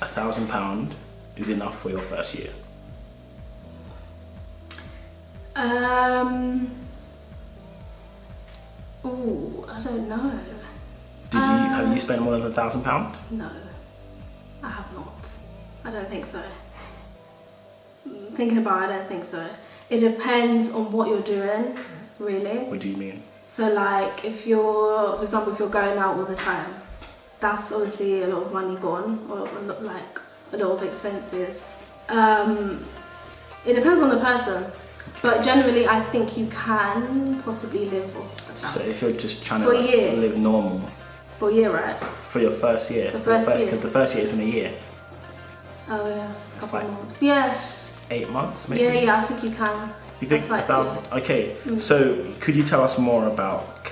£1,000 is enough for your first year? Oh, I don't know. Have you spent more than £1,000? No, I have not. I don't think so. Thinking about it, I don't think so. It depends on what you're doing, really. What do you mean? So like, if you're, for example, if you're going out all the time, that's obviously a lot of money gone, or a lot of expenses. It depends on the person, but generally I think you can possibly live off that. So if you're just trying to live normal. For a year, right? For your first year. Because the first year isn't a year. Oh yes, a couple like months. Yes. 8 months maybe? Yeah, I think you can. You think That's like 1,000? Okay, so could you tell us more about